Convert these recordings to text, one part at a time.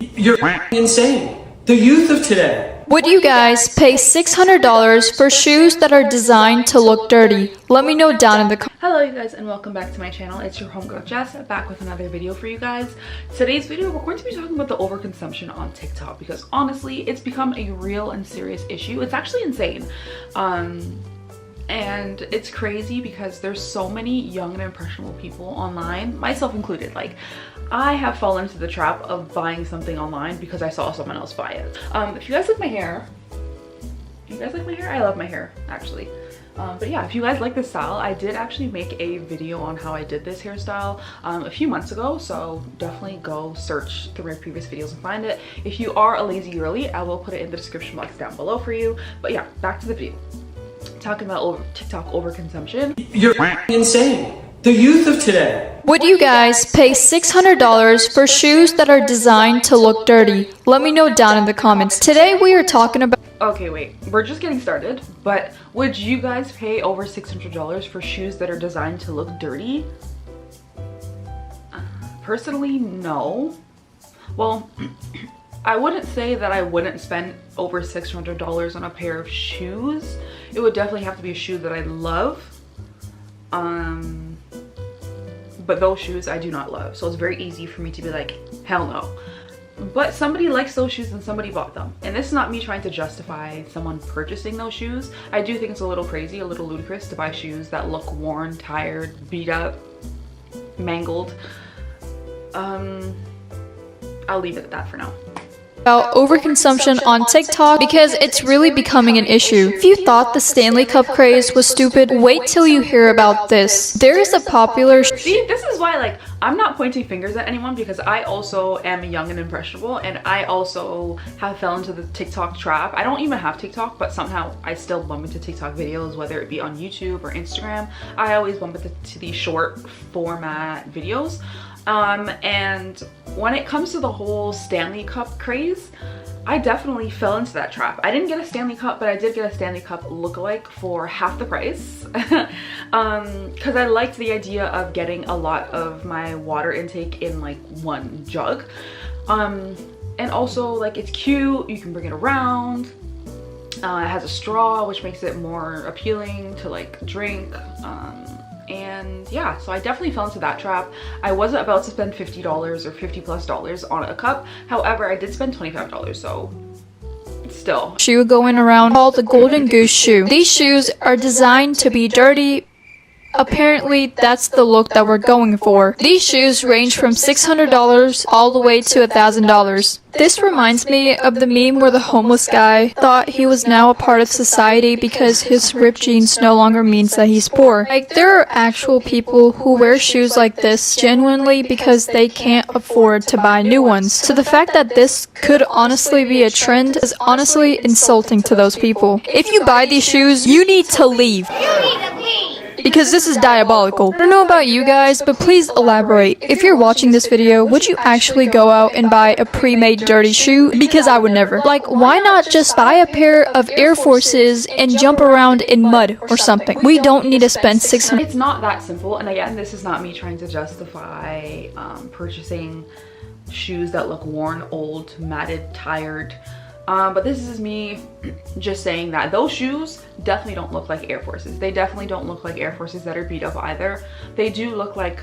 You're insane. The youth of today. Would you guys pay $600 for shoes that are designed to look dirty? Let me know down in the comments. Hello you guys and welcome back to my channel. It's your homegirl Jess back with another video for you guys. Today's video we're going to be talking about the overconsumption on TikTok because honestly it's become a real and serious issue. It's actually insane. And it's crazy because there's so many young and impressionable people online, myself included. Like, I have fallen into the trap of buying something online because I saw someone else buy it. If you guys like my hair, I love my hair actually. But yeah, if you guys like this style, I did actually make a video on how I did this hairstyle a few months ago, so definitely go search through my previous videos and find it. If you are a lazy girly, I will put it in the description box down below for you. But yeah, back to the video. Talking about TikTok overconsumption. You're insane. The youth of today. Would you guys pay $600 for shoes that are designed to look dirty? Let me know down in the comments. Today we are talking about... Okay, wait, we're just getting started, but would you guys pay over $600 for shoes that are designed to look dirty? Personally, no. Well, I wouldn't say that I wouldn't spend over $600 on a pair of shoes. It would definitely have to be a shoe that I love. But those shoes I do not love. So it's very easy for me to be like, hell no. But somebody likes those shoes and somebody bought them. And this is not me trying to justify someone purchasing those shoes. I do think it's a little crazy, a little ludicrous to buy shoes that look worn, tired, beat up, mangled. I'll leave it at that for now. About overconsumption on TikTok because it's really becoming an issue. If you thought the Stanley Cup craze was stupid, wait till you hear about this. There is a popular... See, this is why, like, I'm not pointing fingers at anyone because I also am young and impressionable and I also have fell into the TikTok trap. I don't even have TikTok, but somehow I still bump into TikTok videos, whether it be on YouTube or Instagram. I always bump into these short format videos. And when it comes to the whole Stanley Cup craze, I definitely fell into that trap. I didn't get a Stanley Cup, but I did get a Stanley Cup lookalike for half the price. Because I liked the idea of getting a lot of my water intake in like one jug. And also like it's cute, you can bring it around. It has a straw, which makes it more appealing to like drink. And yeah, so I definitely fell into that trap. I wasn't about to spend $50 or $50+ on a cup. However, I did spend $25, so still. Shoe going around called the Golden Goose shoe. These shoes are designed to be dirty. Apparently, that's the look that we're going for. These shoes range from $600 all the way to $1,000. This reminds me of the meme where the homeless guy thought he was now a part of society because his ripped jeans no longer means that he's poor. Like, there are actual people who wear shoes like this genuinely because they can't afford to buy new ones. So the fact that this could honestly be a trend is honestly insulting to those people. If you buy these shoes, you need to leave. Because this is diabolical. I don't know about you guys, but please elaborate. If you're watching this video, would you actually go out and buy a pre-made dirty shoe? Because I would never. Like, why not just buy a pair of Air Forces and jump around in mud or something? We don't need to spend $600. It's not that simple. And again, this is not me trying to justify purchasing shoes that look worn, old, matted, tired. But this is me just saying that those shoes definitely don't look like Air Forces. They definitely don't look like Air Forces that are beat up either. They do look like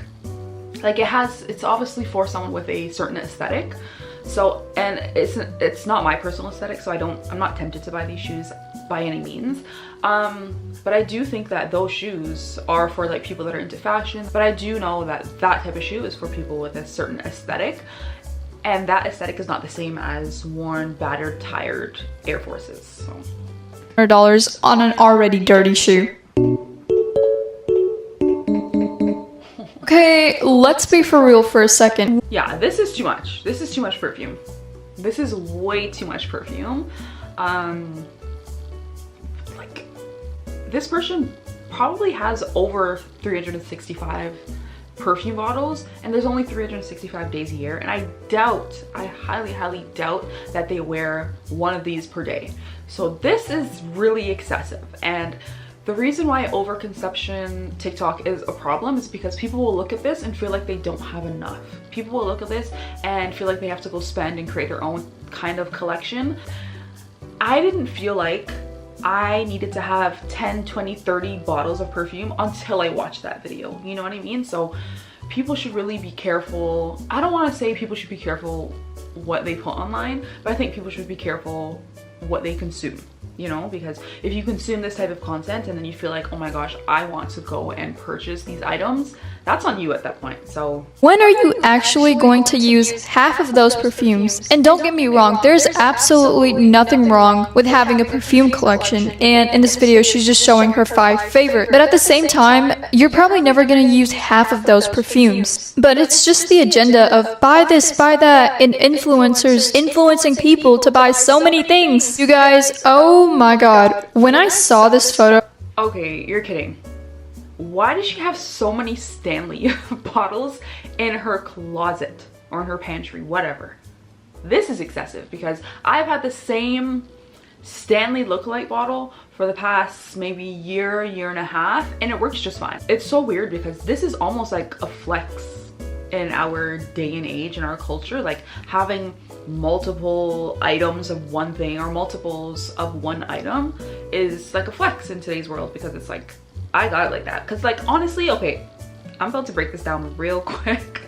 it's obviously for someone with a certain aesthetic. So, and it's not my personal aesthetic, so I'm not tempted to buy these shoes by any means. But I do think that those shoes are for like people that are into fashion. But I do know that that type of shoe is for people with a certain aesthetic. And that aesthetic is not the same as worn, battered, tired Air Forces. So. $100 on an already dirty shoe. Okay, let's be for real for a second. Yeah, this is too much. This is too much perfume. This is way too much perfume. Like, this person probably has over 365 perfume bottles, and there's only 365 days a year, and I highly doubt that they wear one of these per day. So this is really excessive, and The reason why overconsumption TikTok is a problem is because people will look at this and feel like they don't have enough. People will look at this and feel like they have to go spend and create their own kind of collection. I didn't feel like I needed to have 10, 20, 30 bottles of perfume until I watched that video. You know what I mean? So people should really be careful. I don't want to say people should be careful what they put online, but I think people should be careful what they consume. You know, because if you consume this type of content and then you feel like, oh my gosh, I want to go and purchase these items, that's on you at that point. So when are you actually going to use half of those perfumes? And don't get me wrong, there's absolutely nothing wrong with having a perfume collection, and in this video she's just showing her 5 favorite. But at the same time, you're probably never going to use half of those perfumes. But it's just the agenda of buy this, buy that, and influencers influencing people to buy so many things. You guys, oh my god, when I saw this photo... Okay, you're kidding. Why does she have so many Stanley bottles in her closet or in her pantry, whatever? This is excessive because I've had the same Stanley lookalike bottle for the past maybe year and a half, and it works just fine. It's so weird because this is almost like a flex in our day and age, in our culture, like having multiple items of one thing or multiples of one item is like a flex in today's world, because it's like, I got it like that. Because like, honestly, okay, I'm about to break this down real quick,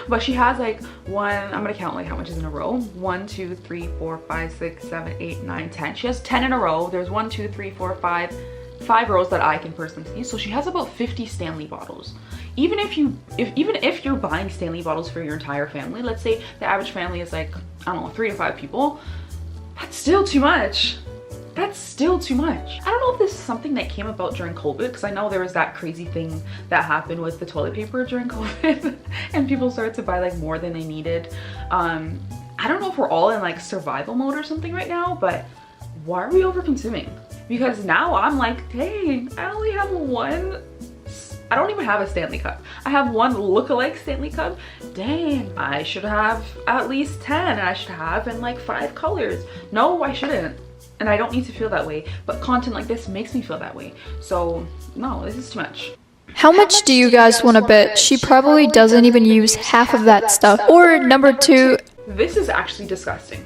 but she has like I'm gonna count like how much is in a row. 1, 2, 3, 4, 5, 6, 7, 8, 9, 10. She has 10 in a row. There's 1, 2, 3, 4, 5 rows that I can personally see. So she has about 50 Stanley bottles. Even if you're buying Stanley bottles for your entire family, let's say the average family is like, I don't know, 3 to 5 people, that's still too much. That's still too much. I don't know if this is something that came about during COVID, because I know there was that crazy thing that happened with the toilet paper during COVID and people started to buy like more than they needed. I don't know if we're all in like survival mode or something right now, but why are we over consuming? Because now I'm like, dang, I only have one. I don't even have a Stanley cup. I have one lookalike Stanley cup. Dang, I should have at least 10, and I should have in like 5 colors. No, I shouldn't. And I don't need to feel that way, but content like this makes me feel that way. So no, this is too much. How much do you guys want to bet she probably doesn't even use half of that stuff? Or number 2, this is actually disgusting.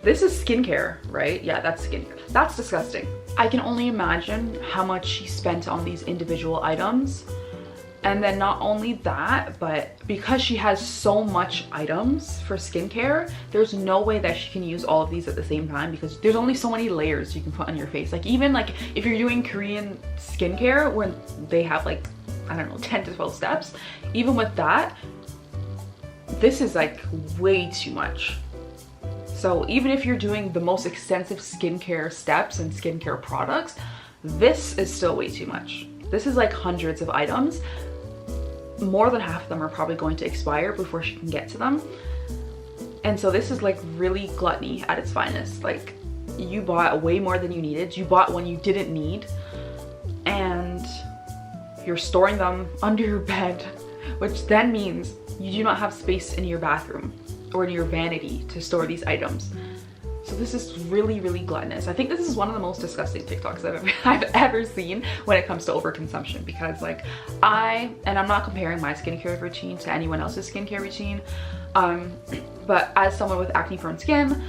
This is skincare, right? Yeah, that's skincare. That's disgusting. I can only imagine how much she spent on these individual items. And then not only that, but because she has so much items for skincare, there's no way that she can use all of these at the same time, because there's only so many layers you can put on your face. Like even like if you're doing Korean skincare when they have like, I don't know, 10 to 12 steps, even with that, this is like way too much. So even if you're doing the most extensive skincare steps and skincare products, this is still way too much. This is like hundreds of items. More than half of them are probably going to expire before she can get to them. And so this is like really gluttony at its finest. Like you bought way more than you needed. You bought one you didn't need, and you're storing them under your bed, which then means you do not have space in your bathroom or in your vanity to store these items. So this is really, really gluttonous. I think this is one of the most disgusting TikToks I've ever seen when it comes to overconsumption, because like I'm not comparing my skincare routine to anyone else's skincare routine, but as someone with acne prone skin,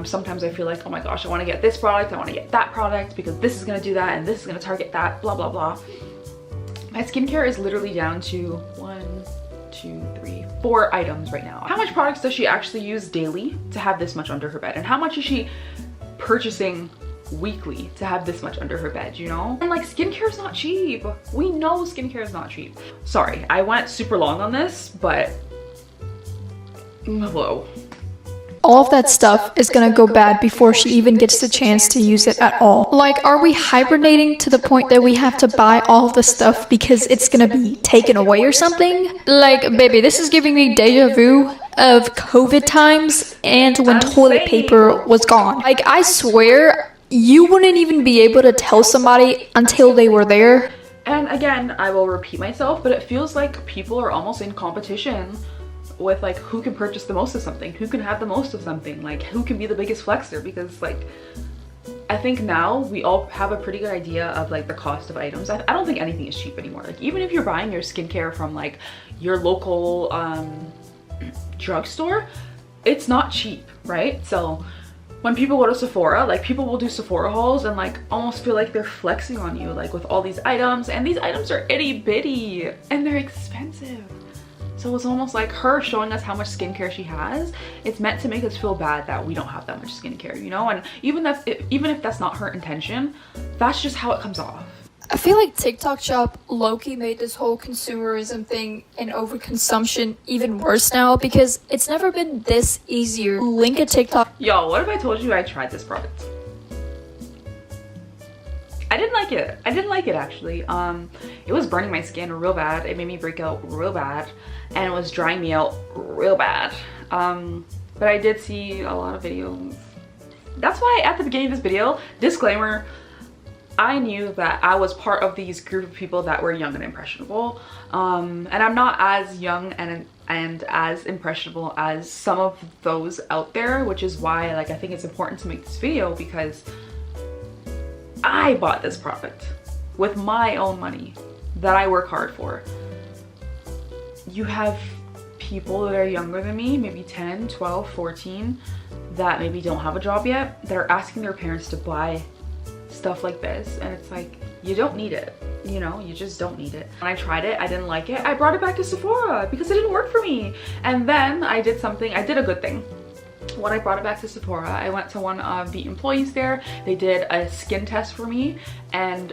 sometimes I feel like, oh my gosh, I want to get this product, I want to get that product because this is going to do that and this is going to target that, blah, blah, blah. My skincare is literally down to 1, 2, 3, 4 items right now. How much products does she actually use daily to have this much under her bed? And how much is she purchasing weekly to have this much under her bed, you know? And like skincare is not cheap. We know skincare is not cheap. Sorry, I went super long on this, but whoa. all of that stuff is gonna go bad before she even gets the chance to use it at all. Like, are we hibernating to the point that we have to buy all of the stuff because it's gonna be taken away or something? Like, baby, this is giving me deja vu of COVID times and when toilet paper was gone. Like, I swear, you wouldn't even be able to tell somebody until they were there. And again, I will repeat myself, but it feels like people are almost in competition with like who can purchase the most of something, who can have the most of something, like who can be the biggest flexer, because like I think now we all have a pretty good idea of like the cost of items. I don't think anything is cheap anymore. Like even if you're buying your skincare from like your local drugstore, it's not cheap, right? So when people go to Sephora, like people will do Sephora hauls and like almost feel like they're flexing on you, like with all these items, and these items are itty bitty and they're expensive. So it's almost like her showing us how much skincare she has. It's meant to make us feel bad that we don't have that much skincare, you know? And even if that's not her intention, that's just how it comes off. I feel like TikTok Shop low-key made this whole consumerism thing and overconsumption even worse now, because it's never been this easier. Link a TikTok. Yo, what if I told you I tried this product? I didn't like it. I didn't like it actually. It was burning my skin real bad. It made me break out real bad, and it was drying me out real bad. But I did see a lot of videos. That's why at the beginning of this video, disclaimer, I knew that I was part of these group of people that were young and impressionable. And I'm not as young and as impressionable as some of those out there, which is why like I think it's important to make this video, because I bought this product with my own money that I work hard for. You have people that are younger than me, maybe 10, 12, 14, that maybe don't have a job yet, that are asking their parents to buy stuff like this, and it's like, you don't need it, you know? You just don't need it. When I tried it, I didn't like it. I brought it back to Sephora because it didn't work for me. And then I did a good thing. When I brought it back to Sephora, I went to one of the employees there. They did a skin test for me and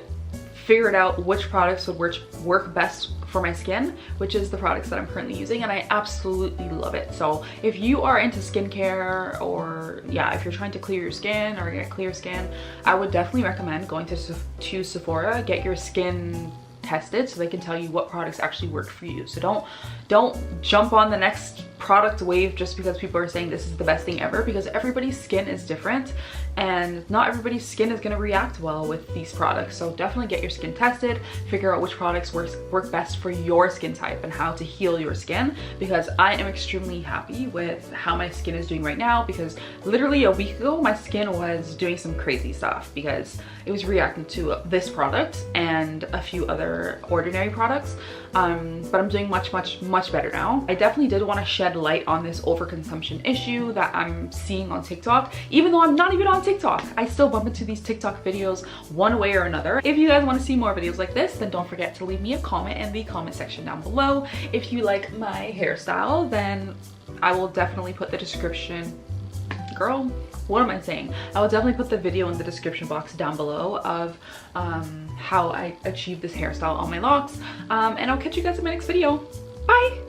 figured out which products would work best for my skin, which is the products that I'm currently using, and I absolutely love it. So if you are into skincare, or yeah, if you're trying to clear your skin or get clear skin, I would definitely recommend going to Sephora, get your skin tested so they can tell you what products actually work for you. So don't jump on the next product wave just because people are saying this is the best thing ever, because everybody's skin is different and not everybody's skin is going to react well with these products. So definitely get your skin tested, figure out which products work best for your skin type and how to heal your skin, because I am extremely happy with how my skin is doing right now, because literally a week ago my skin was doing some crazy stuff because it was reacting to this product and a few other ordinary products. But I'm doing much better now. I definitely did want to shed light on this overconsumption issue that I'm seeing on TikTok. Even though I'm not even on TikTok, I still bump into these TikTok videos one way or another. If you guys want to see more videos like this, then don't forget to leave me a comment in the comment section down below. If you like my hairstyle, then I will definitely put the description, girl, what am I saying? I will definitely put the video in the description box down below of how I achieved this hairstyle on my locks. And I'll catch you guys in my next video. Bye!